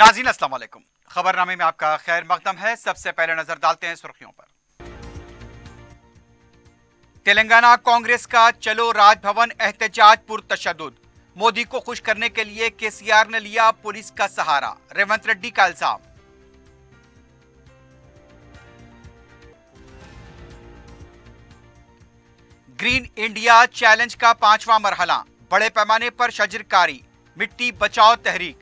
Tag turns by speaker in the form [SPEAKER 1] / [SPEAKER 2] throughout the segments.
[SPEAKER 1] नाज़रीन अस्सलाम वालेकुम। खबरनामे में आपका खैर मकदम है। सबसे पहले नजर डालते हैं सुर्खियों पर। तेलंगाना कांग्रेस का चलो राजभवन एहतजाज पुरतशद्दुद। मोदी को खुश करने के लिए केसीआर ने लिया पुलिस का सहारा, रेवंत रेड्डी का इल्जाम। ग्रीन इंडिया चैलेंज का 5वां मरहला, बड़े पैमाने पर शजरकारी, मिट्टी बचाओ तहरीक।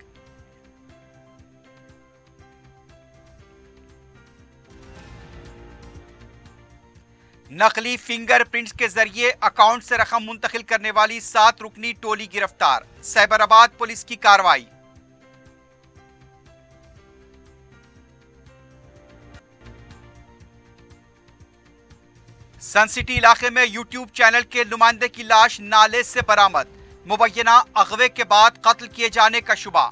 [SPEAKER 1] नकली फिंगरप्रिंट्स के जरिए अकाउंट से रकम मुंतकिल करने वाली 7 रुकनी टोली गिरफ्तार, साइबराबाद पुलिस की कार्रवाई। सन सिटी इलाके में यूट्यूब चैनल के नुमाइंदे की लाश नाले से बरामद, मुबैना अगवे के बाद कत्ल किए जाने का शुबा।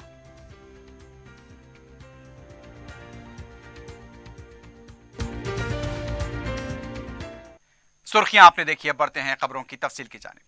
[SPEAKER 1] सुर्खियां आपने देखी, अब बढ़ते हैं खबरों की तफसील की जानिब।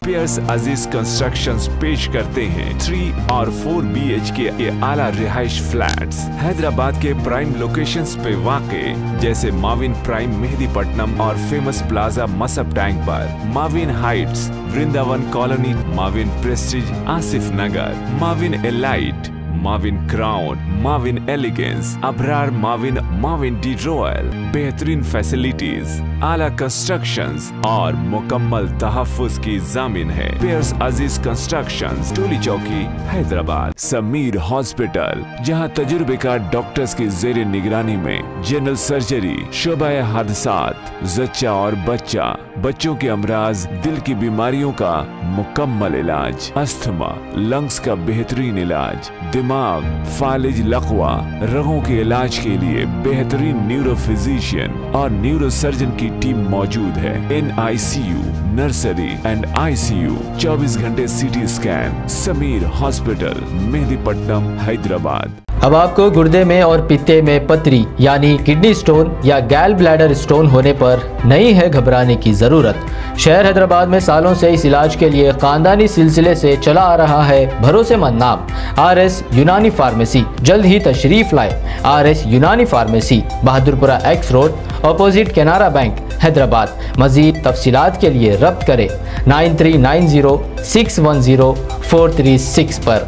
[SPEAKER 2] पियर्स अजीज कंस्ट्रक्शंस पेश करते हैं 3 और 4 BHK के आला रिहाइश फ्लैट्स हैदराबाद के प्राइम लोकेशंस पे वाक़े, जैसे माविन प्राइम मेहदीपट्टनम और फेमस प्लाजा मसब टैंक पर, Mavin Heights Vrindavan colony, Mavin Prestige Asif Nagar, Mavin elite, Mavin crown, Mavin elegance, Abrar Mavin, Mavin D royal, बेहतरीन फैसिलिटीज, आला कंस्ट्रक्शंस और मुकम्मल तहफ्फुज की जामिन है। पियर्स अजीज कंस्ट्रक्शंस, टोली चौकी, हैदराबाद। समीर हॉस्पिटल, जहां तजुर्बेकार डॉक्टर्स की जेर निगरानी में जनरल सर्जरी, शोबाए हादसात, जच्चा और बच्चा, बच्चों के अमराज, दिल की बीमारियों का मुकम्मल इलाज, अस्थमा, लंग्स का बेहतरीन इलाज, दिमाग, फालिज, लकवा, रगों के इलाज के लिए बेहतरीन न्यूरो फिजिशियन और न्यूरो सर्जन की टीम मौजूद है। NICU, नर्सरी एंड ICU, 24 घंटे CT scan. Sameer hospital, Mehdipatnam, Hyderabad.
[SPEAKER 3] अब आपको गुर्दे में और पित्ते में पथरी यानी किडनी स्टोन या गैल ब्लैडर स्टोन होने पर नहीं है घबराने की ज़रूरत। शहर हैदराबाद में सालों से इस इलाज के लिए खानदानी सिलसिले से चला आ रहा है भरोसेमंद नाम RS यूनानी फार्मेसी। जल्द ही तशरीफ लाए RS Unani pharmacy, Bahadurpura X road, opposite Canara bank, Hyderabad. मजीद तफसीलात के लिए रब्त करें 9390610436 पर।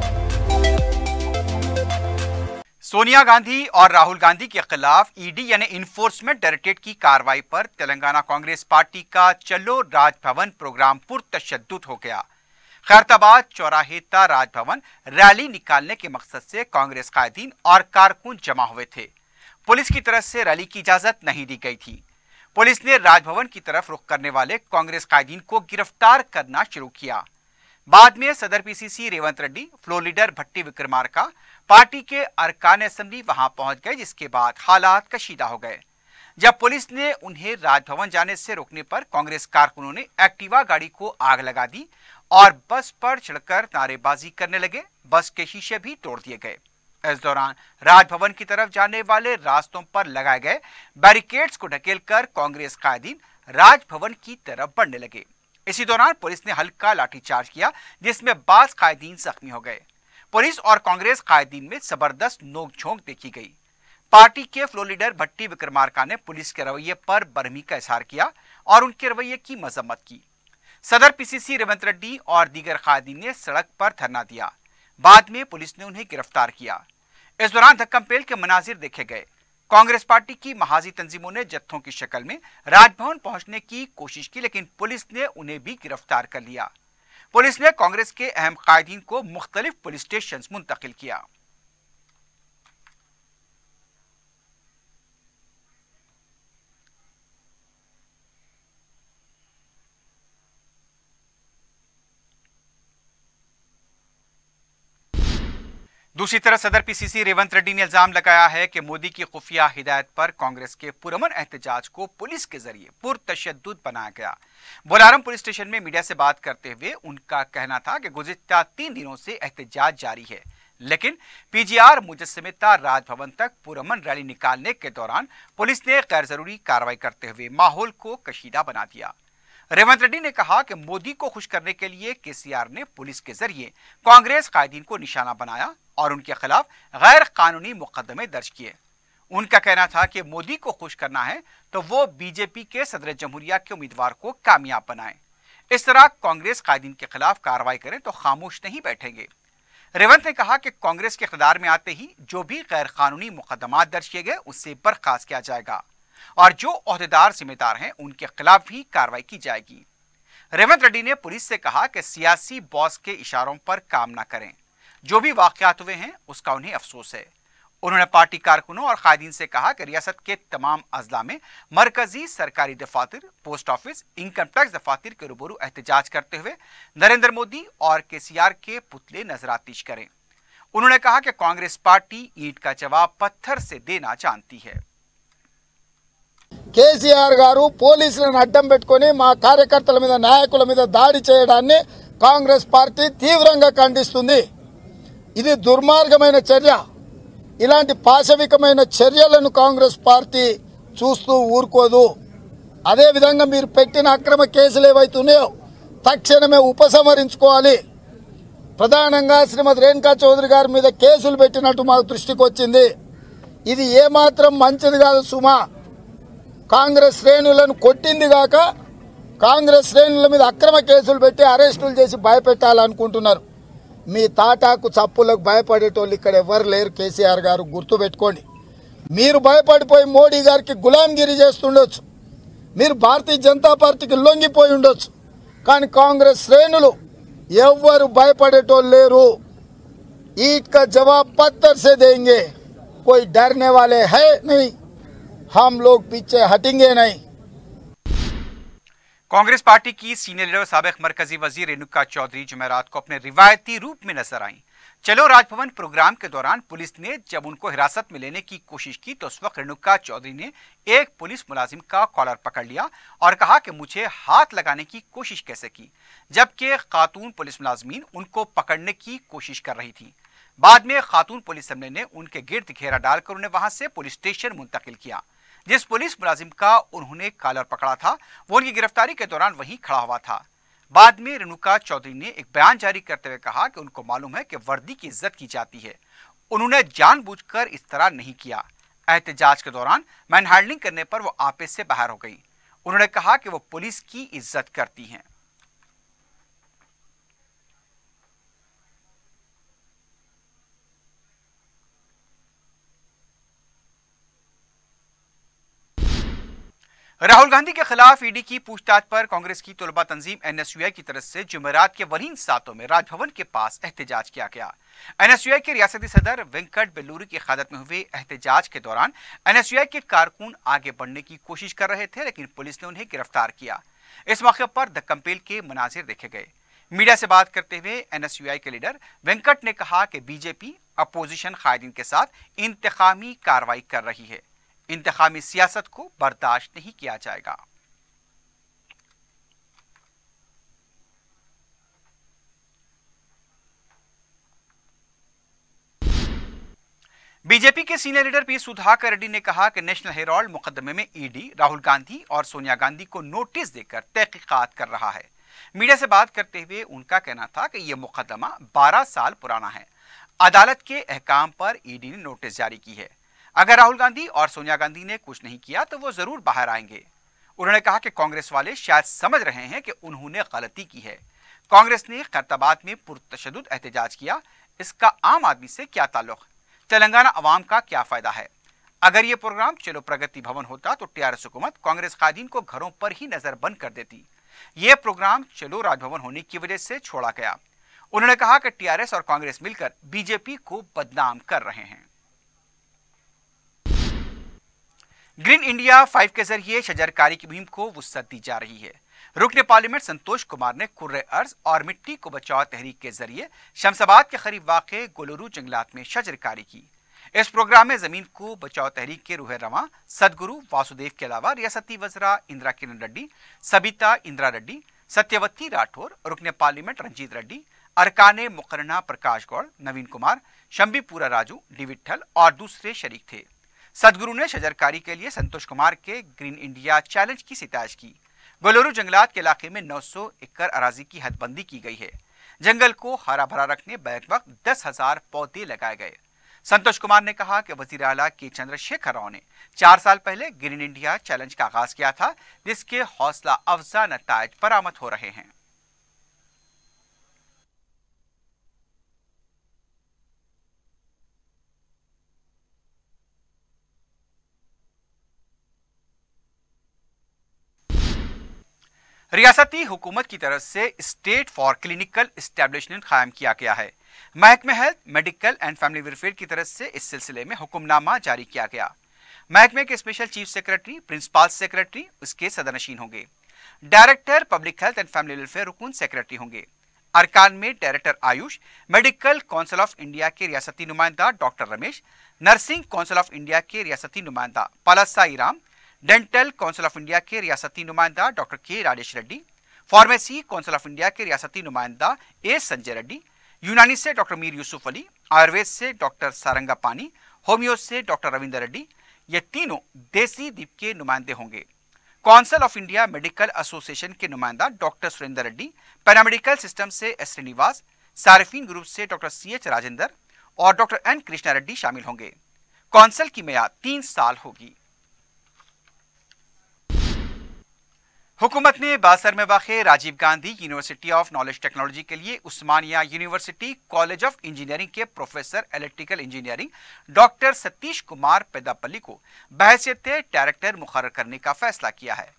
[SPEAKER 1] सोनिया गांधी और राहुल गांधी के खिलाफ ED यानी इन्फोर्समेंट डायरेक्टरेट की कार्रवाई पर तेलंगाना कांग्रेस पार्टी का चलो राजभवन प्रोग्राम पुरतशद्दुद हो गया। खैरताबाद चौराहे तक राजभवन रैली निकालने के मकसद से कांग्रेस कायदीन और कारकुन जमा हुए थे। पुलिस की तरफ से रैली की इजाजत नहीं दी गई थी। पुलिस ने राजभवन की तरफ रुख करने वाले कांग्रेस कायदीन को गिरफ्तार करना शुरू किया। बाद में सदर PCC Revanth Reddy, floor leader Bhatti Vikramarka, party के अरकान असेंबली वहां पहुंच गए, जिसके बाद हालात कशीदा हो गए। जब पुलिस ने उन्हें राजभवन जाने से रोकने पर कांग्रेस कारकुनों ने एक्टिवा गाड़ी को आग लगा दी और बस पर चढ़कर नारेबाजी करने लगे। बस के शीशे भी तोड़ दिए गए। इस दौरान राजभवन की तरफ जाने वाले रास्तों पर लगाए गए बैरिकेड्स को ढकेलकर कांग्रेस कायदीन राजभवन की तरफ बढ़ने लगे। इसी दौरान पुलिस ने हल्का लाठीचार्ज किया, जिसमें बास कायदीन जख्मी हो गए। पुलिस और कांग्रेस कायदीन में जबरदस्त नोकझोंक देखी गई। पार्टी के फ्लोर लीडर भट्टी विक्रमार्का ने पुलिस के रवैये पर बरहमी का इजहार किया और उनके रवैये की मजम्मत की। सदर PCC रेवंत रेड्डी और दीगर कायदीन ने सड़क पर धरना दिया। बाद में पुलिस ने उन्हें गिरफ्तार किया। इस दौरान धक्कमपेल के मनाजिर देखे गए। कांग्रेस पार्टी की महाजी तंजीमों ने जत्थों की शक्ल में राजभवन पहुंचने की कोशिश की, लेकिन पुलिस ने उन्हें भी गिरफ्तार कर लिया। पुलिस ने कांग्रेस के अहम कायदीन को मुख्तलिफ पुलिस स्टेशन मुंतकिल किया। दूसरी तरफ सदर PCC रेवंत रेड्डी ने इल्जाम लगाया है कि मोदी की खुफिया हिदायत पर कांग्रेस के पुरअमन एहतजाज को पुलिस के जरिए पुरतशद्दुद बनाया गया। बोलारम पुलिस स्टेशन में मीडिया से बात करते हुए उनका कहना था कि गुज़िश्ता 3 दिनों से एहतजाज जारी है, लेकिन PGR मुजस्समेता राजभवन तक पुरअमन रैली निकालने के दौरान पुलिस ने गैर जरूरी कार्रवाई करते हुए माहौल को कशीदा बना दिया। रेवंत रेड्डी ने कहा कि मोदी को खुश करने के लिए केसीआर ने पुलिस के जरिए कांग्रेस कायदीन को निशाना बनाया और उनके खिलाफ गैर कानूनी मुकदमे दर्ज किए। उनका कहना था कि मोदी को खुश करना है तो वो बीजेपी के सदर जमहूरिया के उम्मीदवार को कामयाब बनाएं। इस तरह कांग्रेस कायदीन के खिलाफ कार्रवाई करें तो खामोश नहीं बैठेंगे। रेवंत ने कहा कि कांग्रेस के इख्तियार में आते ही जो भी गैर कानूनी मुकदमात दर्ज किए गए उससे बर्खास्त किया जाएगा और जो ओहदेदार जिम्मेदार हैं उनके खिलाफ भी कार्रवाई की जाएगी। रेवंत रेड्डी ने पुलिस से कहा कि सियासी बॉस के इशारों पर काम न करें। जो भी वाकयात हुए हैं उसका उन्हें अफसोस है। उन्होंने पार्टी कारकुनों और कायदीन से कहा कि रियासत के तमाम अजला में मरकजी सरकारी दफातर, पोस्ट ऑफिस, इनकम टैक्स दफातर के रूबरू एहतजाज करते हुए नरेंद्र मोदी और केसीआर के पुतले नजरातीश करें। उन्होंने कहा कि कांग्रेस पार्टी ईंट का जवाब पत्थर से देना जानती है।
[SPEAKER 4] కేసీఆర్ గారు పోలీసులను అడ్డం పెట్టుకొని మా కార్యకర్తల మీద, నాయకుల మీద దాడి చేయడాన్ని కాంగ్రెస్ పార్టీ తీవ్రంగా ఖండిస్తుంది। ఇది దుర్మార్గమైన చర్య। ఇలాంటి పాశవికమైన చర్యలను కాంగ్రెస్ పార్టీ చూస్తూ ఊరుకోదు। అదే విధంగా మీరు పెట్టిన అక్రమ కేసులు ఏవైతే ఉన్నాయో తక్షణమే ఉపసంహరించుకోవాలి। ప్రధానంగా శ్రీమతి రేణుకా చౌదరి గారి మీద కేసులు పెట్టినట్టు మా దృష్టికి వచ్చింది। ఇది ఏమాత్రం మంచిది కాదు సుమా। కాంగ్రెస్ శ్రేణులను కొట్టింది గాక కాంగ్రెస్ శ్రేణుల మీద అక్రమ కేసులు పెట్టి అరెస్టులు చేసి భయపెట్టాలనుకుంటున్నారు। మీ తాటాకు చప్పులకు భయపడేటోళ్ళు ఇక్కడ ఎవరు లేరు। కేసీఆర్ గారు గుర్తుపెట్టుకోండి। మీరు భయపడిపోయి మోడీ గారికి గులాంగిరి చేస్తుండొచ్చు, మీరు భారతీయ జనతా పార్టీకి లొంగిపోయి ఉండొచ్చు, కానీ కాంగ్రెస్ శ్రేణులు ఎవ్వరు భయపడేటోళ్ళు లేరు। ईट का जवाब पत्थर से देंगे, कोई डरने वाले है नहीं, हम लोग पीछे हटेंगे नहीं।
[SPEAKER 1] कांग्रेस पार्टी की सीनियर लीडर साबिक मरकजी वजीर रेणुका चौधरी जुमेरात को अपने रिवायती रूप में नजर आई। चलो राजभवन प्रोग्राम के दौरान पुलिस ने जब उनको हिरासत में लेने की कोशिश की तो उस वक्त रेणुका चौधरी ने एक पुलिस मुलाजिम का कॉलर पकड़ लिया और कहा कि मुझे हाथ लगाने की कोशिश कैसे की, जबकि खातून पुलिस मुलाजमीन उनको पकड़ने की कोशिश कर रही थी। बाद में खातून पुलिस अमले ने उनके गिर्द घेरा डालकर उन्हें वहां से पुलिस स्टेशन मुंतकिल किया। जिस पुलिस मुलाजिम का उन्होंने कॉलर पकड़ा था वो उनकी गिरफ्तारी के दौरान वहीं खड़ा हुआ था। बाद में रेणुका चौधरी ने एक बयान जारी करते हुए कहा कि उनको मालूम है कि वर्दी की इज्जत की जाती है, उन्होंने जानबूझकर इस तरह नहीं किया। एहतजाज के दौरान मैन हैंडलिंग करने पर वो आपे से बाहर हो गई। उन्होंने कहा कि वो पुलिस की इज्जत करती हैं। राहुल गांधी के खिलाफ ईडी की पूछताछ पर कांग्रेस की तलबा तंजीम एनएसयूआई की तरफ से जुमेरात के वरीन सातों में राजभवन के पास एहतजाज किया गया। एनएसयूआई के रियासती सदर वेंकट बेल्लूरी की क़यादत में हुए एहतजाज के दौरान एनएसयूआई के कारकुन आगे बढ़ने की कोशिश कर रहे थे, लेकिन पुलिस ने उन्हें गिरफ्तार किया। इस मौके पर द कंपेल के मनाजिर देखे गए। मीडिया से बात करते हुए एनएसयूआई के लीडर वेंकट ने कहा कि बीजेपी अपोजिशन कायदीन के साथ इंतकामी कार्रवाई कर रही है, इंतकामी सियासत को बर्दाश्त नहीं किया जाएगा। बीजेपी के senior leader P Sudhakar Reddy ने कहा कि नेशनल हेराल्ड मुकदमे में ईडी राहुल गांधी और सोनिया गांधी को नोटिस देकर तहकीकात कर रहा है। मीडिया से बात करते हुए उनका कहना था कि यह मुकदमा 12 साल पुराना है। अदालत के अहकाम पर ईडी ने नोटिस जारी की है। अगर राहुल गांधी और सोनिया गांधी ने कुछ नहीं किया तो वो जरूर बाहर आएंगे। उन्होंने कहा कि कांग्रेस वाले शायद समझ रहे हैं कि उन्होंने गलती की है। कांग्रेस ने खैरताबाद में पुरतशद्दुद एहतजाज किया, इसका आम आदमी से क्या ताल्लुक? तेलंगाना अवाम का क्या फायदा है? अगर ये प्रोग्राम चलो प्रगति भवन होता तो टीआरएस हुकूमत कांग्रेस कायदीन को घरों पर ही नजर बंद कर देती। ये प्रोग्राम चलो राजभवन होने की वजह से छोड़ा गया। उन्होंने कहा कि टीआरएस और कांग्रेस मिलकर बीजेपी को बदनाम कर रहे हैं। ग्रीन इंडिया 5 के जरिए शजरकारी की मुहिम को वुसअत दी जा रही है। रुकने पार्लियामेंट संतोष कुमार ने कुर्रे अर्ज और मिट्टी को बचाओ तहरीक के जरिए शमशाबाद के करीब वाक़े गोलरू जंगलात में शजरकारी की। इस प्रोग्राम में जमीन को बचाओ तहरीक के रूह रवां सदगुरु वासुदेव के अलावा रियासती वज़रा इंदिरा किरण रेड्डी, सबिता इंदिरा रेड्डी, सत्यवती राठौर, रुकने पार्लियामेंट रंजीत रेड्डी, अरकाने मुकर्रना प्रकाश गौड़, नवीन कुमार, शंबीपुरा राजू, डी विट्ठल और दूसरे शरीक थे। सदगुरु ने शजरकारी के लिए संतोष कुमार के ग्रीन इंडिया चैलेंज की सितारिश की। गोलोरू जंगलात के इलाके में 900 एकड़ अराजी की हदबंदी की गई है। जंगल को हरा भरा रखने बैक वक्त 10,000 पौधे लगाए गए। संतोष कुमार ने कहा कि वजीर आला के चंद्रशेखर राव ने 4 साल पहले ग्रीन इंडिया चैलेंज का आगाज किया था, जिसके हौसला अफजा नतायज बरामद हो रहे हैं। रियासती हुकूमत की तरफ से स्टेट फॉर क्लिनिकल एस्टेब्लिशमेंट कायम किया गया है। महकमे health, medical and family welfare की तरफ से इस सिलसिले में हुक्मनामा जारी किया गया। महकमे के special chief secretary, principal secretary उसके सदरनशीन होंगे। Director public health and family welfare रुकन सेक्रेटरी होंगे। अरकान में director AYUSH, medical council of India के रियासती नुमाइंदा doctor Ramesh, nursing council of India के रियासती नुमाइंदा Palasai Ram, dental council of India के रियासती नुमाइंदा doctor K Rajesh Reddy, pharmacy council of India के रियासती नुमाइंदा ए संजय रेड्डी, यूनानी से डॉक्टर मीर यूसुफ अली, आयुर्वेद से डॉक्टर सारंगा पानी, होम्यो से डॉक्टर रविंदर रेड्डी, ये तीनों देसी द्वीप के नुमाइंदे होंगे। Council of India medical association के नुमाइंदा doctor Surendra Reddy, paramedical system से एस श्रीनिवास, सारिफीन ग्रुप से डॉक्टर CH राजेंद्र और डॉक्टर N कृष्णा रेड्डी शामिल होंगे। काउंसिल की मियाद 3 साल होगी। हुकूमत ने बासर में वाक़े Rajiv Gandhi university of knowledge technology के लिए Osmania university college of engineering के professor electrical engineering doctor Satish Kumar Peddapalli को बहैसियत डायरेक्टर मुकर्रर करने का फैसला किया है।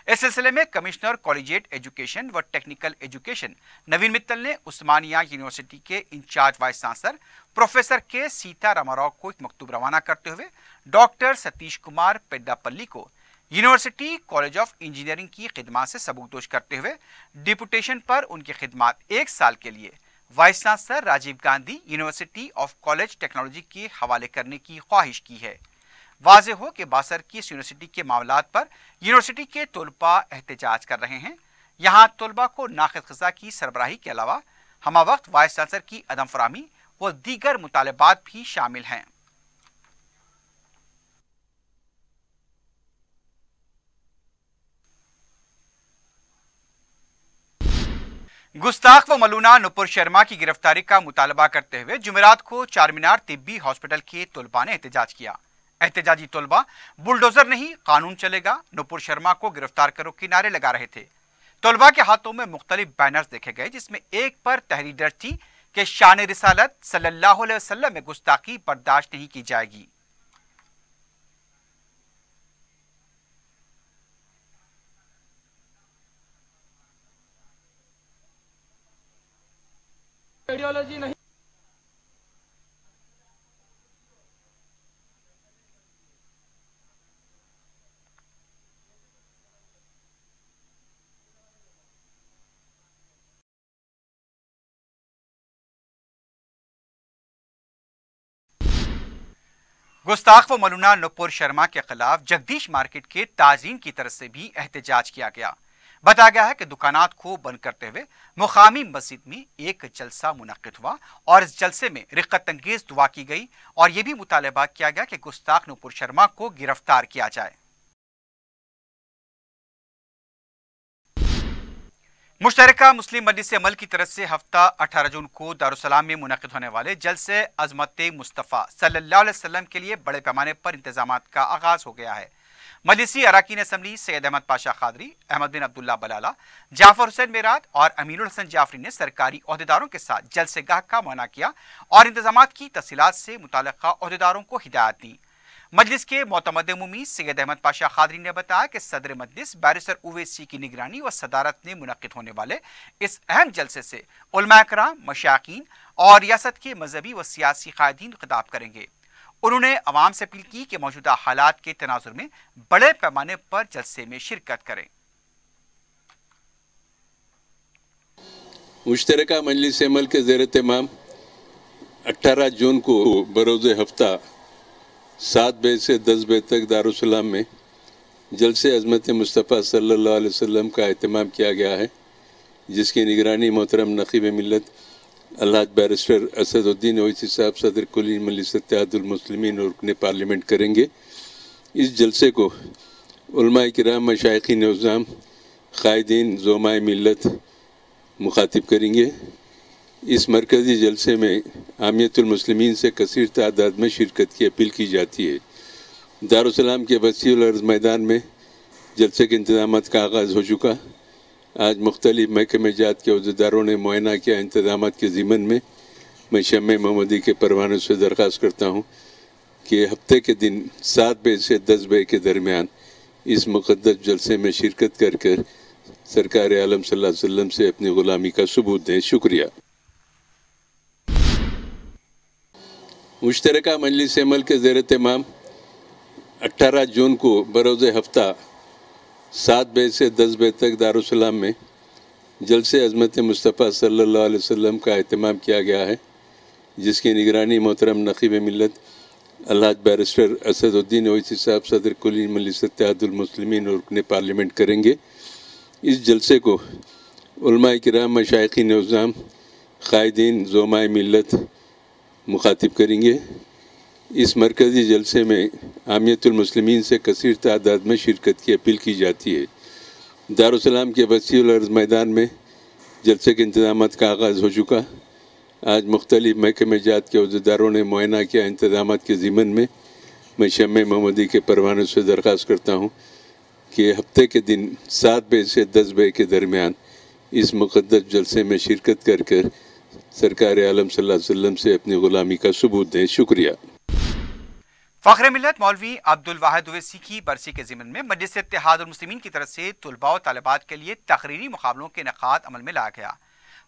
[SPEAKER 1] इस सिलसिले में कमिश्नर कॉलेजिएट एजुकेशन व टेक्निकल एजुकेशन नवीन मित्तल ने उस्मानिया यूनिवर्सिटी के इंचार्ज वाइस चांसलर प्रोफेसर के सीता रामाराव को एक मकतूब रवाना करते हुए डॉक्टर सतीश कुमार पेदापल्ली को यूनिवर्सिटी कॉलेज ऑफ इंजीनियरिंग की खिदमत से सबूकदोश करते हुए डिपुटेशन पर उनकी खिदमत 1 साल के लिए vice chancellor Rajiv Gandhi university of college technology के हवाले करने की ख्वाहिश की है। वाज़ेह हो कि बासर की इस यूनिवर्सिटी के मामलात पर यूनिवर्सिटी के तलबा एहतजाज कर रहे हैं। यहाँ तलबा को नाक़िद ग़िज़ा की सरबराही के अलावा हमा वक्त वाइस चांसलर की अदम फराहमी व दीगर मुतालबात भी शामिल हैं। गुस्ताख व मलूना नुपुर शर्मा की गिरफ्तारी का मुतालबा करते हुए जुमेरात को चारमीनार तिब्बी हॉस्पिटल के तलबा ने एहतजाज किया। एहतजाजी तलबा बुलडोजर नहीं कानून चलेगा, नुपुर शर्मा को गिरफ्तार करो के नारे लगा रहे थे। तलबा के हाथों में मुख्तलिफ बैनर्स देखे गए, जिसमें एक पर तहरीर दर्ज थी कि शान रिसालत सल्लल्लाहु अलैहि वसल्लम में गुस्ताखी बर्दाश्त नहीं की जाएगी।
[SPEAKER 5] आइडियोलॉजी नहीं।
[SPEAKER 1] गुस्ताख व मलूना नुपुर शर्मा के खिलाफ जगदीश मार्केट के ताजीन की तरफ से भी एहतजाज किया गया। बताया गया है कि दुकानात को बंद करते हुए मुकामी मस्जिद में एक जलसा मुनक्किद हुआ और इस जलसे में रिक्कत अंगेज दुआ की गई और यह भी मुतालबा किया गया कि गुस्ताख नुपुर शर्मा को गिरफ्तार किया जाए। मुश्तरका मुस्लिम मजलिस अमल की तरफ से हफ्ता 18 जून को दारुसलाम में मुनक्किद होने वाले जलसे अज़मत मुस्तफ़ा सल्लल्लाहु अलैहि वसल्लम के लिए बड़े पैमाने पर इंतजामात का आगाज हो गया है। मजलिसी अरकान असम्बली सैयद अहमद पाशा खादरी, अहमद बिन अब्दुल्ला बलाला, जाफर हुसैन मेरात और अमीरुल हसन जाफरी ने सरकारी ओहदेदारों के साथ जलसेगाह का मुआयना किया और इंतजामात की तफसीलात से मुतल्लिका ओहदेदारों को हिदायत दी। मजलिस के मोतमद उमूमी सैयद अहमद पाशा खादरी ने बताया कि सदर मजलिस बैरिस्टर उवैसी की निगरानी व सदारत में मुनक्किद होने वाले इस अहम जलसे से उलमा कराम, मशाइखीन और रियासत के मजहबी व सियासी कायदीन खिताब करेंगे। उन्होंने अवाम से अपील की कि मौजूदा हालात के तनाजुर में बड़े पैमाने पर जलसे में शिरकत करें।
[SPEAKER 6] मुश्तरका मजलिस अमल के ज़ेर तमाम 18 जून को बरोज़ हफ्ता 7 बजे से 10 बजे तक दारुसलाम में जलसे अज़मत मुस्तफ़ा सल्लल्लाहु अलैहि वसल्लम का एहतमाम किया गया है, जिसकी निगरानी मोहतरम नक़ीब मिल्लत अल्लाह बैरिस्टर असदुद्दीन ओवैसी साहब सदर कुली मजलिस इत्तेहादुल मुस्लिमीन और रुकने पार्लियामेंट करेंगे। इस जलसे को उलमा किराम, मशाइखीन निज़ाम कायदीन ज़ोमाए मिल्लत मुखातिब करेंगे। इस मरकज़ी जलसे में आमियतुल मुस्लिमीन से कसीर तादाद में शिरकत की अपील की जाती है। दारुस्सलाम के वसीउल अर्ज़ मैदान में जलसे के इंतज़ामात का आगाज़ हो चुका। आज मुख्तलिफ़ महकमे जात के अहदेदारों ने मुआयना किया। इंतज़ामात के ज़िमन में मैं शम्मे मोहम्मदी के परवानों से दरख्वास्त करता हूँ कि हफ्ते के दिन 7 बजे से 10 बजे के दरमियान इस मुक़द्दस जलसे में शिरकत कर कर सरकार आलम सल्लल्लाहु अलैहि वसल्लम से अपनी ग़ुलामी का सबूत दें। शुक्रिया। मुश्तरका मजलिस अमल के ज़ेर तमाम 18 जून को बरोज़ हफ्ता 7 बजे से 10 बजे तक दारुस्सलाम में जलसे अज़मत मुस्तफ़ा सल्लल्लाहु अलैहि वसल्लम का एहतमाम किया गया है, जिसकी निगरानी मोहतरम नक़ीब मिल्लत अल्हाज बैरिस्टर असदुद्दीन ओवैसी साहब सदर कुली मजलिस इत्तेहादुल मुस्लिमीन और रुकन पार्लियामेंट करेंगे। इस जलसे को उलमाए किराम, मशाइखीन निज़ाम, कायदीन ज़ोमाए मिल्लत मुखातिब करेंगे। इस मरकज़ी जलसे में आमियतुल मुस्लिमीन से कसीर तादाद में शिरकत की अपील की जाती है। दारुस्सलाम के वसीउल अर्ज़ मैदान में जलसे के इंतज़ामात का आगाज़ हो चुका। आज मुख्तलिफ़ महकमे जात के अहदेदारों ने मुआयना किया। इंतज़ामात के ज़िमन में मैं शम्मे मोहम्मदी के परवानों से दरख्वास्त करता हूँ कि हफ्ते के दिन 7 बजे से 10 बजे के दरमियान इस मुक़द्दस जलसे में शिरकत कर कर सरकार आलम सल्लल्लाहु अलैहि वसल्लम से अपनी ग़ुलामी का सबूत दें। शुक्रिया।
[SPEAKER 1] फ़ख्र मिल्लत मौलवी अब्दुल वाहिद ओवैसी की बरसी के ज़िमन में मजलिस इत्तेहादुल मुस्लिमीन की तरफ से तुलबा और तालिबात के लिए तकरीरी मुकाबलों के इनेकाद अमल में लाया गया।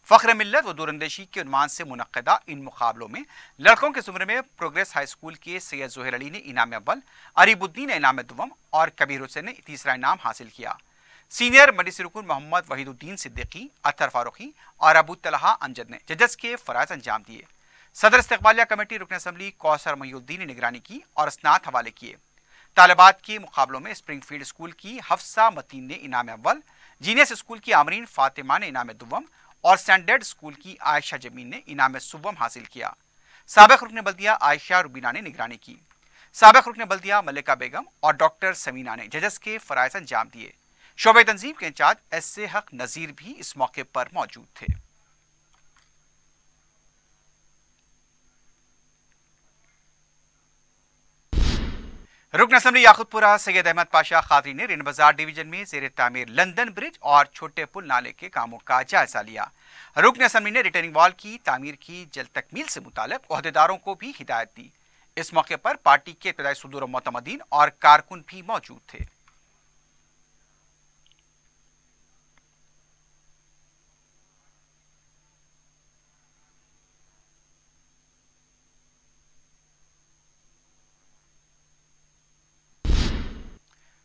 [SPEAKER 1] फ़ख्र मिल्लत व दूरअंदेशी के उन्वान से मुनक़्क़दा इन मुकाबलों में लड़कों के ज़ुमरे में प्रोग्रेस हाई स्कूल के सैयद ज़ोहैर अली ने इनाम अव्वल, अरीबुद्दीन ने इनाम दुवम और कबीर हुसैन ने तीसरा इनाम हासिल किया। सीनियर मजलिस रुकन मोहम्मद वहीदुद्दीन सिद्दीकी, अतर फारूकी और अबू तलहा अमजद ने जजस के फ़राइज़ अंजाम दिए। सदर इस्तक़बालिया कमेटी रुकन असम्बली कौसर महीउद्दीन ने निगरानी की और इसनाद हवाले किए। तालिबात के मुकाबलों में स्प्रिंगफील्ड स्कूल की हफ्सा मतीन ने इनाम अव्वल, जीनियस स्कूल की आमरीन फातिमा ने इनाम दुवम और स्टैंडर्ड स्कूल की आयशा जमीन ने इनाम सुवम हासिल किया। साबिक़ रुकन बल्दिया आयशा रुबीना ने निगरानी की। साबिक़ रुकन बल्दिया मलिका बेगम और डॉक्टर समीना ने जजस के फ़राइज़ अंजाम दिए। शोबे तंजीम के इंचार्ज एस.ए. हक नज़ीर भी इस मौके पर मौजूद थे। रुकन असम्बली याकुतपुरा सैयद अहमद पाशा खादरी ने रिन बाजार डिवीजन में ज़ेर तामीर लंदन ब्रिज और छोटे पुल नाले के कामों का जायजा लिया। रुकन असम्बली ने रिटर्निंग वॉल की तामीर की जल्द तकमील से मुताल्लिक़ ओहदेदारों को भी हिदायत दी। इस मौके पर पार्टी के इब्तदाई सदूर मोतमदीन और कारकुन भी मौजूद थे।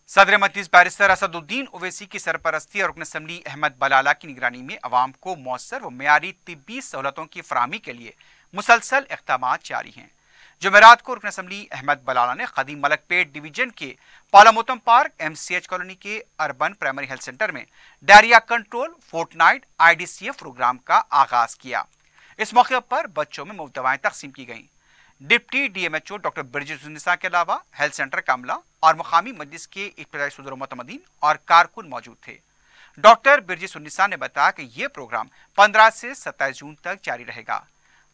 [SPEAKER 1] सदर मजलिस बैरिस्टर असदुद्दीन ओवैसी की सरपरस्ती और रुकन असम्बली अहमद बलाला की निगरानी में अवाम को मौसर व मेयारी तिब्बी सहूलतों की फराहमी के लिए मुसलसल इक़दामात जारी हैं। जुमेरात को रुकन असम्बली अहमद बलाला ने ख़दीम मलकपेट डिवीजन के पालामोतम पार्क MCH कॉलोनी के अर्बन प्राइमरी हेल्थ सेंटर में diarrhoea control fortnight IDCF programme का आगाज़ किया। इस मौके पर बच्चों में मुफ्त दवाएं तकसीम की गईं। डिप्टी DMHO डॉक्टर बिरजिस के अलावा हेल्थ सेंटर का अमला और मकामी मजलिस के इब्तदाई सदर मोतमदीन और कारकुन मौजूद थे। डॉक्टर बिरजिस ने बताया कि यह प्रोग्राम 15 से 27 जून तक जारी रहेगा।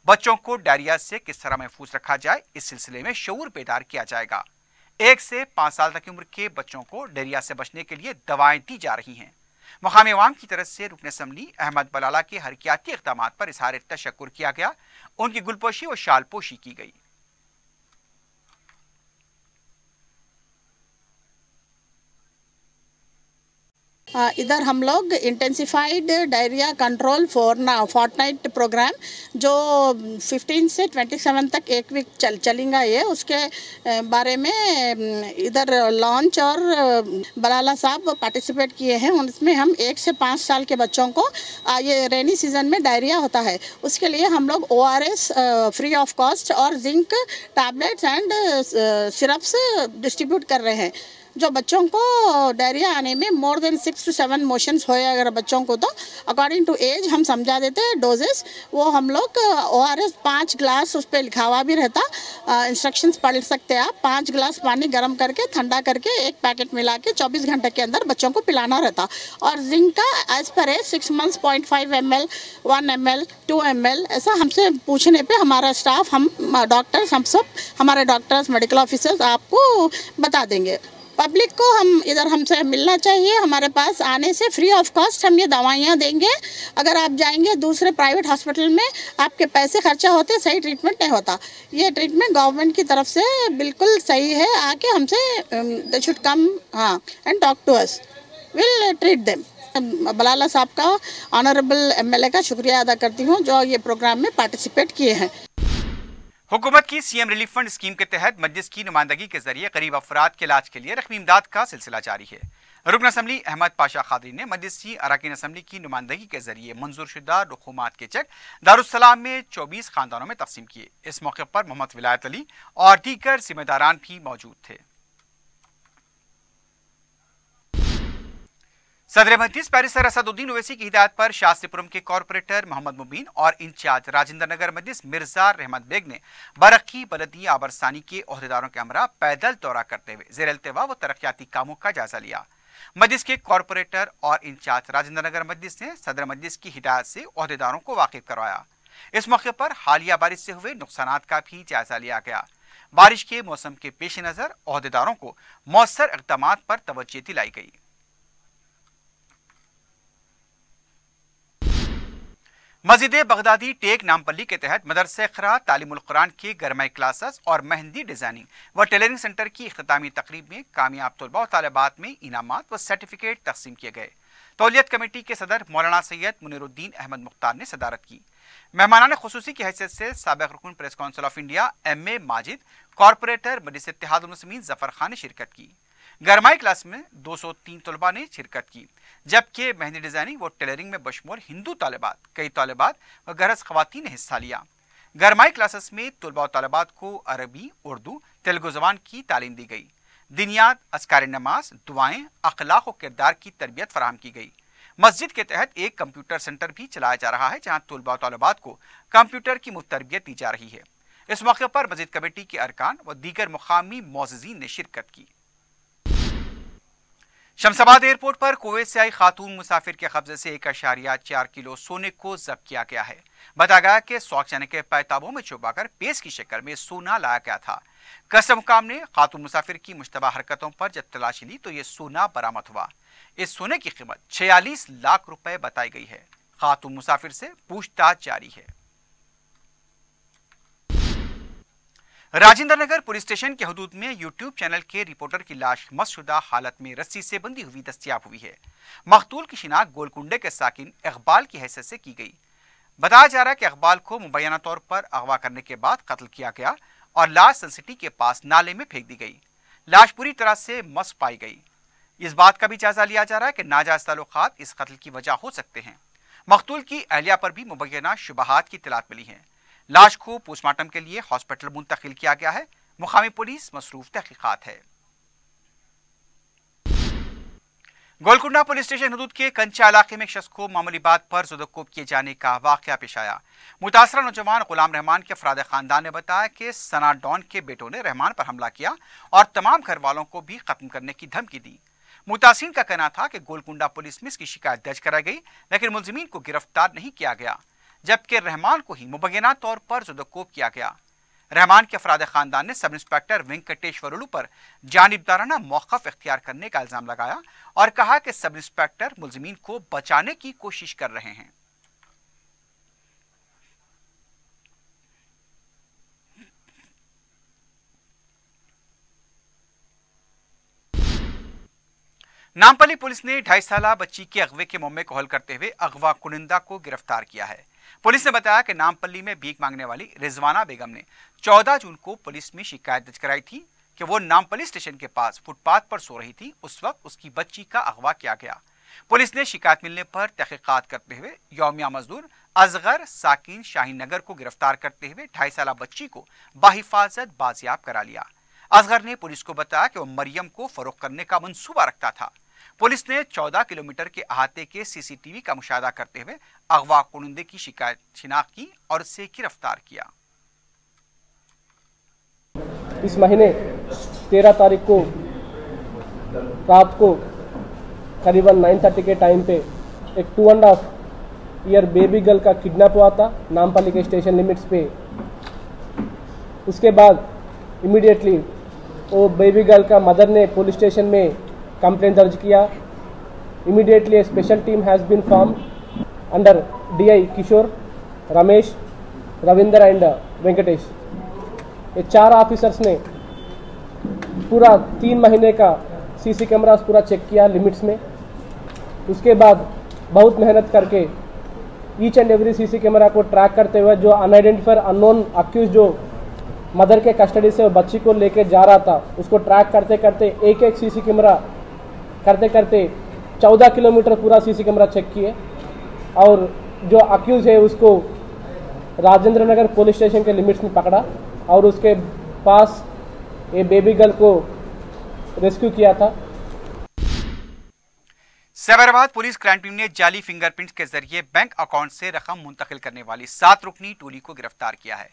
[SPEAKER 1] बच्चों को डायरिया से किस तरह महफूज रखा जाए, इस सिलसिले में शऊर बेदार किया जाएगा। 1 से 5 साल तक की उम्र के बच्चों को डायरिया से बचने के लिए दवाएं दी जा रही हैं। मकामी अवाम की तरफ से रुकन असम्बली अहमद बलाला के हरकियाती इक़दामात पर इज़हार तशक्कुर किया गया। उनकी गुलपोशी और शालपोशी की गई।
[SPEAKER 5] इधर हम लोग intensified diarrhoea control fortnight programme जो 15 से 27 तक एक वीक चलेगा। ये उसके बारे में इधर लॉन्च और बलाला साहब पार्टिसिपेट किए हैं। उसमें हम 1 से 5 साल के बच्चों को ये रेनी सीजन में डायरिया होता है, उसके लिए हम लोग ORS फ्री ऑफ कॉस्ट और zinc tablets and syrups distribute कर रहे हैं। जो बच्चों को डायरिया आने में मोर देन 6 to 7 मोशंस होए अगर बच्चों को, तो अकॉर्डिंग टू एज हम समझा देते हैं डोजेस। वो हम लोग ORS 5 ग्लास, उस पर लिखा हुआ भी रहता, इंस्ट्रक्शंस पढ़ सकते हैं आप। 5 ग्लास पानी गर्म करके ठंडा करके एक पैकेट मिला के 24 घंटे के अंदर बच्चों को पिलाना रहता। और जिंक का as per as 6 months 0.5 ml, 1 ml, 2 ml, ऐसा हमसे पूछने पे हमारा स्टाफ, हम डॉक्टर्स, हम सब हमारे डॉक्टर्स, मेडिकल ऑफिसर्स आपको बता देंगे। पब्लिक को हम इधर हमसे मिलना चाहिए, हमारे पास आने से फ्री ऑफ कॉस्ट हम ये दवाइयाँ देंगे। अगर आप जाएंगे दूसरे प्राइवेट हॉस्पिटल में आपके पैसे खर्चा होते, सही ट्रीटमेंट नहीं होता। ये ट्रीटमेंट गवर्नमेंट की तरफ से बिल्कुल सही है। आके हमसे they should come and talk to us, will treat them. Balala साहब का, ऑनरेबल MLA का शुक्रिया अदा करती हूँ जो ये प्रोग्राम में पार्टिसिपेट किए हैं।
[SPEAKER 1] हुकूमत की CM रिलीफ फंड स्कीम के तहत मजलिस की नुमाइंदगी के जरिए गरीब अफराद के इलाज के लिए रकमी इमदाद का सिलसिला जारी है। रुकन असम्बली अहमद पाशा खादरी ने मजलिस की अरकान असम्बली की नुमाइंदगी के जरिए मंजूर शुदा रकूमात के चेक दारुस्सलाम में 24 खानदानों में तकसीम किए। इस मौके पर मोहम्मद विलायत अली और दीगर जिम्मेदारान भी मौजूद थे। सदर मजलिस बैरिस्टर असदुद्दीन ओवैसी की हिदायत पर शास्त्रीपुरम के कॉरपोरेटर मोहम्मद मुबीन और इंचार्ज राजेंद्र नगर मजलिस मिर्जा रहमत बेग ने बरक्की बलदी आबरसानी के ओहदेदारों के हमरा पैदल दौरा करते हुए ज़ेर इल्तिवा व तरक्याती कामों का जायजा लिया। मजलिस के कॉरपोरेटर और इंचार्ज राजेंद्र नगर मजलिस ने सदर मजलिस की हिदायत से ओहदेदारों को वाकिफ करवाया। इस मौके पर हालिया बारिश से हुए नुकसानात का भी जायजा लिया गया। बारिश के मौसम के पेश नजर ओहदेदारों को मौसर इक़दामात पर तवज्जो दिलाई गई। मस्जिद बगदादी टेक नामपल्ली के तहत मदरसे ख़रा तालीमुल कुरान के गरमाई क्लासेस और मेहंदी डिज़ाइनिंग व टेलरिंग सेंटर की इख्तितामी तकरीब में कामयाब तलबा और तालिबात में इनामात व सर्टिफिकेट तकसीम किए गए। तौलियत कमेटी के सदर मौलाना सैयद मुनीरुद्दीन अहमद मुख्तार ने सदारत की। मेहमानान खुसूसी की हैसियत से साबिक़ रुकन press council of India MA Majid, corporator Majlis Ittehadul Muslimeen Zafar Khan ने शिरकत की। गरमाई क्लास में 203 तलबा ने शिरकत की, जबकि मेहंदी डिजाइनिंग व टेलरिंग में बशमूल हिंदू तालिबात, कई तालिबात व गरज ख़वातीन ने हिस्सा लिया। गरमाई क्लासेस में तलबा व तालिबात को अरबी, उर्दू, तेलुगु ज़बान की तालीम दी गई। दिनियात, अस्कार नमाज, दुआएं, अखलाक व किरदार की तरबियत फराहम की गई। मस्जिद के तहत एक कंप्यूटर सेंटर भी चलाया जा रहा है, जहाँ तलबा व तालिबात को कंप्यूटर की मुफ्त तरबियत दी जा रही है। इस मौके पर मस्जिद कमेटी के अरकान व दीगर मुकामी मोअज़्ज़िज़ीन ने शिरकत की। शमशाबाद एयरपोर्ट पर कुवैत से आई खातून मुसाफिर के कब्जे से 1.4 किलो सोने को जब्त किया गया है। बताया गया कि सौख चने के पैताबों में छुपाकर पेस्ट की शक्ल में सोना लाया गया था। कस्टम हुकाम ने खातून मुसाफिर की मुश्तबा हरकतों पर जब तलाशी ली तो ये सोना बरामद हुआ। इस सोने की कीमत 46 लाख रुपए बताई गई है। खातून मुसाफिर से पूछताछ जारी है। राजेंद्र नगर पुलिस स्टेशन के हदूद में यूट्यूब चैनल के रिपोर्टर की लाश मसशुदा हालत में रस्सी से बंधी हुई दस्तियाब हुई है। मकतूल की शिनाख्त गोलकुंडे के साकिन इकबाल की हैसियत से की गई। बताया जा रहा है कि इकबाल को मुबैना तौर पर अगवा करने के बाद कत्ल किया गया और लाश सनसिटी के पास नाले में फेंक दी गई। लाश पूरी तरह से मस पाई गई। इस बात का भी जायजा लिया जा रहा है कि नाजायज ताल्लुकात इस कत्ल की वजह हो सकते हैं। मकतूल की अहलिया पर भी मुबैना शुबहात की इत्तलात मिली है। लाश को पोस्टमार्टम के लिए हॉस्पिटल मुंतकिल किया गया है। मुकामी पुलिस मसरूफ तहकीकात है। गोलकुंडा पुलिस स्टेशन हदूद के कंचा इलाके में एक शख्स को मामूली बात पर ज़ुदकोब किए जाने का वाक़या पेश आया। मुतासरा नौजवान गुलाम रहमान के अफराद खानदान ने बताया कि सना डॉन के बेटों ने रहमान पर हमला किया और तमाम घर वालों को भी खत्म करने की धमकी दी। मुतासिन का कहना था कि गोलकुंडा पुलिस में इसकी शिकायत दर्ज कराई गई, लेकिन मुलजिमीन को गिरफ्तार नहीं किया गया, जबकि रहमान को ही मुबैना तौर पर ज़ुदकोब किया गया। रहमान के अफराद खानदान ने सब इंस्पेक्टर वेंकटेश्वरलू पर जानिबदाराना मौक़िफ़ इख्तियार करने का इल्ज़ाम लगाया और कहा कि सब इंस्पेक्टर मुलजिमीन को बचाने की कोशिश कर रहे हैं। नामपल्ली पुलिस ने 2.5 साला बच्ची के अगवे के मामले को हल करते हुए अगवा कुनिंदा को गिरफ्तार किया है। पुलिस ने बताया कि नामपल्ली में भीख मांगने वाली रिजवाना बेगम ने 14 जून को पुलिस में शिकायत दर्ज कराई थी कि वो नामपल्ली स्टेशन के पास फुटपाथ पर सो रही थी। उस वक्त उसकी बच्ची का अगवा किया गया। पुलिस ने शिकायत मिलने पर तहकीकात करते हुए यौमिया मजदूर असगर साकिन शाहीन नगर को गिरफ्तार करते हुए 2.5 साला बच्ची को बाहिफाजत बाजियाब करा लिया। असगर ने पुलिस को बताया कि वो मरियम को फरोख्त करने का मंसूबा रखता था। पुलिस ने 14 किलोमीटर के अहाते के सीसीटीवी का मुशाहिदा करते हुए अगवा कुनंदे की शिकायत शिनाख्त की और उसे गिरफ्तार किया।
[SPEAKER 7] इस महीने 13 तारीख को रात को करीबन 9:30 के टाइम पे एक 2.5 ईयर बेबी गर्ल का किडनैप हुआ था नामपल्ली के स्टेशन लिमिट्स पे। उसके बाद इमीडिएटली वो बेबी गर्ल का मदर ने पुलिस स्टेशन में कंप्लेंट दर्ज किया। Immediately a special team has been form under DI Kishore, Ramesh, Ravinder and Venkatesh. ये 4 ऑफिसर्स ने पूरा 3 महीने का CC कैमरास पूरा चेक किया लिमिट्स में। उसके बाद बहुत मेहनत करके each and every CC camera को ट्रैक करते हुए जो अनआइडेंटिफाइड अननोन अक्यूज जो मदर के कस्टडी से बच्ची को लेके जा रहा था उसको ट्रैक करते करते एक CC कैमरा करते करते 14 किलोमीटर पूरा CC कैमरा चेक किए और जो अक्यूज है उसको राजेंद्र नगर पुलिस स्टेशन के लिमिट्स में पकड़ा और उसके पास ये बेबी गर्ल को रेस्क्यू किया था।
[SPEAKER 1] सैबराबाद पुलिस क्राइम टीम ने जाली फिंगरप्रिंट्स के जरिए बैंक अकाउंट से रकम मुंतकिल करने वाली 7 रुकनी टोली को गिरफ्तार किया है।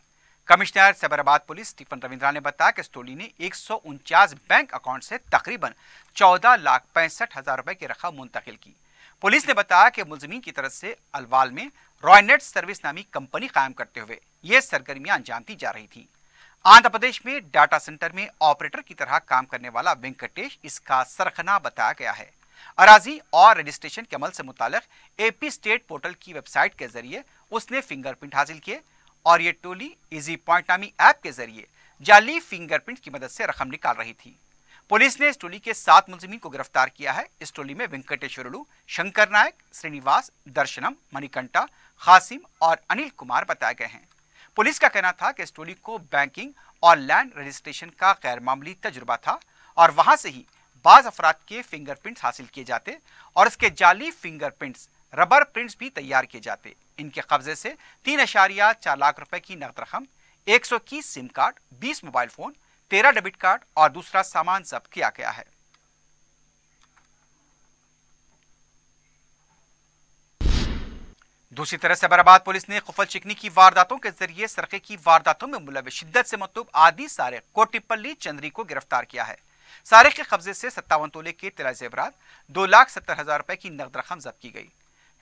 [SPEAKER 1] Commissioner Cyberabad police Stephen Ravindra ने बताया कि इस टोली ने 149 बैंक अकाउंट से तकरीबन 14,65,000 रुपए की रकम मुंतकिल की। पुलिस ने बताया कि मुलजिमीन की तरफ से अलवाल में रॉयनेट सर्विस नामी कंपनी कायम करते हुए ये सरगर्मियां अंजाम दी जा रही थी। आंध्र प्रदेश में डाटा सेंटर में ऑपरेटर की तरह काम करने वाला वेंकटेश इसका सरगना बताया गया है। अराजी और रजिस्ट्रेशन के अमल से मुतालिक AP स्टेट पोर्टल की वेबसाइट के जरिए उसने फिंगरप्रिंट हासिल किए और ये टोली इजी पॉइंट नामी ऐप के जरिए जाली फिंगरप्रिंट की मदद से रकम निकाल रही थी। पुलिस ने इस टोली के 7 मुलजिमीन को गिरफ्तार किया है। इस टोली में वेंकटेश्वरुलू, शंकर नायक, श्रीनिवास, दर्शनम, मणिकंठा, खासिम और अनिल कुमार बताए गए हैं। पुलिस का कहना था कि इस टोली को बैंकिंग और लैंड रजिस्ट्रेशन का गैर मामूली तजुर्बा था और वहां से ही बाज अफराद के फिंगरप्रिंट्स हासिल किए जाते और इसके जाली फिंगरप्रिंट्स रबर प्रिंट्स भी तैयार किए जाते। इनके कब्जे से 3.4 लाख रुपए की नकद रकम, 121 SIM card, 20 mobile phone, 13 debit card और दूसरा सामान जब्त किया गया है। दूसरी तरफ सैबराबाद पुलिस ने कुफल चिकनी की वारदातों के जरिए सरके की वारदातों में मुलव्विस शिद्दत से मतलूब आदि सारिक कोटिपल्ली चंद्री को गिरफ्तार किया है। सारिक के कब्जे से 57 तोले के तिला जेवरात, 2,70,000 रुपए की नकद रकम जब्त की गई।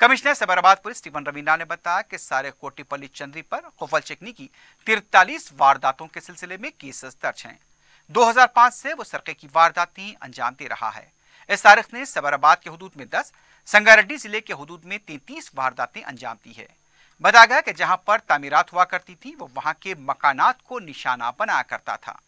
[SPEAKER 1] Commissioner Cyberabad police Stephen Raveena ने बताया कि सारे कोटिपल्ली चंद्री पर कुफल चिकनी की 43 वारदातों के सिलसिले में केसेस दर्ज हैं। 2005 से वो सरके की वारदातें अंजाम दे रहा है। इस तारीख ने सैबराबाद के हुदूद में 10, संगारेड्डी जिले के हुदूद में 33 वारदातें अंजाम दी है। बताया गया कि जहां पर तामीरात हुआ करती थी वो वहां के मकानात को निशाना बनाया करता था।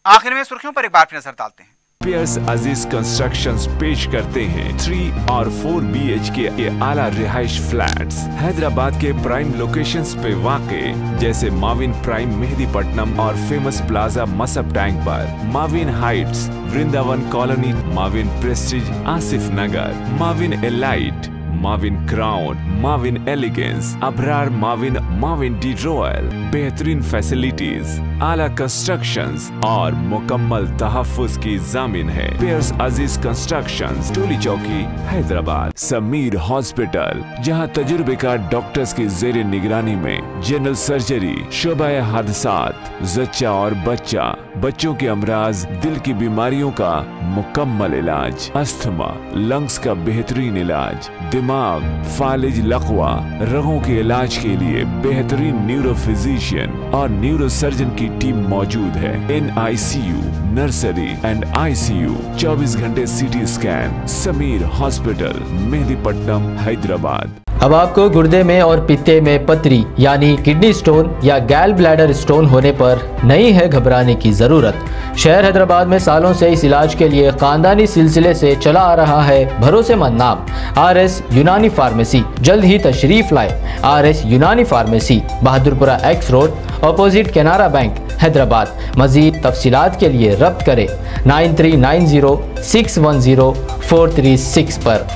[SPEAKER 1] आखिर में सुर्खियों पर एक बार नजर डालते हैं।
[SPEAKER 2] पियर्स अजीज कंस्ट्रक्शंस पेश करते हैं 3 और 4 BHK के आला रिहाइश फ्लैट्स हैदराबाद के प्राइम लोकेशंस पे वाक़े जैसे माविन प्राइम मेहदीपट्टनम और फेमस प्लाजा मसब टैंक पर, Mavin Heights, Vrindavan colony, Mavin Prestige Asif Nagar, Mavin elite, Mavin crown, Mavin elegance, Abrar Mavin, Mavin D royal, बेहतरीन फैसिलिटीज, आला कंस्ट्रक्शंस और मुकम्मल तहफ्फुज की जामिन है। पियर्स अजीज कंस्ट्रक्शंस, टोली चौकी, हैदराबाद। समीर हॉस्पिटल, जहां तजुर्बेकार डॉक्टर्स की जेर निगरानी में जनरल सर्जरी, शोबा हादसात, जच्चा और बच्चा, बच्चों के अमराज, दिल की बीमारियों का मुकम्मल इलाज, अस्थमा, लंग्स का बेहतरीन इलाज, दिमाग, फालिज, लकवा, रगों के इलाज के लिए बेहतरीन न्यूरो फिजिशियन और न्यूरो सर्जन की टीम मौजूद है। NICU, नर्सरी एंड ICU, 24 घंटे CT scan. Sameer hospital, Mehdipatnam, Hyderabad.
[SPEAKER 3] अब आपको गुर्दे में और पित्ते में पथरी यानी किडनी स्टोन या गैल ब्लैडर स्टोन होने पर नहीं है घबराने की ज़रूरत। शहर हैदराबाद में सालों से इस इलाज के लिए खानदानी सिलसिले से चला आ रहा है भरोसेमंद नाम RS यूनानी फार्मेसी। जल्द ही तशरीफ लाए। RS Unani pharmacy, Bahadurpura X road, opposite Canara bank, Hyderabad. मजीद तफसीलात के लिए रब्त करें 9390610436 पर।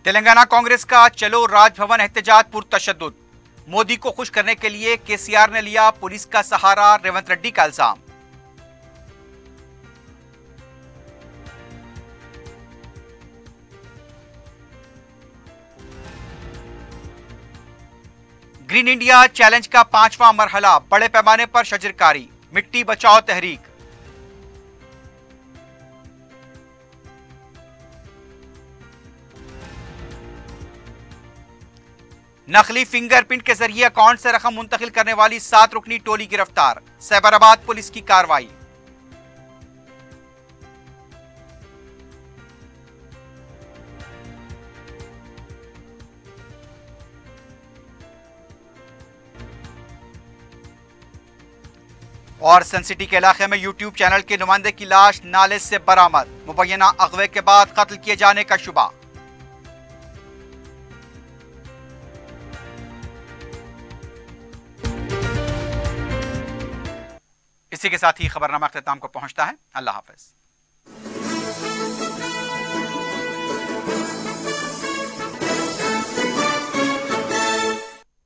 [SPEAKER 1] तेलंगाना कांग्रेस का चलो राजभवन एहतजाज पुरतशद्दुद। मोदी को खुश करने के लिए केसीआर ने लिया पुलिस का सहारा, रेवंत रेड्डी का इल्जाम। ग्रीन इंडिया चैलेंज का 5वां मरहला, बड़े पैमाने पर शजरकारी, मिट्टी बचाओ तहरीक। नकली फिंगरप्रिंट के जरिए अकाउंट से रकम मुंतकिल करने वाली 7 रुकनी टोली गिरफ्तार, सैबराबाद पुलिस की कार्रवाई। और सन सिटी के इलाके में यूट्यूब चैनल के नुमाइंदे की लाश नाले से बरामद, मुबैना अगवे के बाद कत्ल किए जाने का शुबा। इसी के साथ ही खबरनामा अख्ताम को पहुंचता है। अल्लाह हाफिज।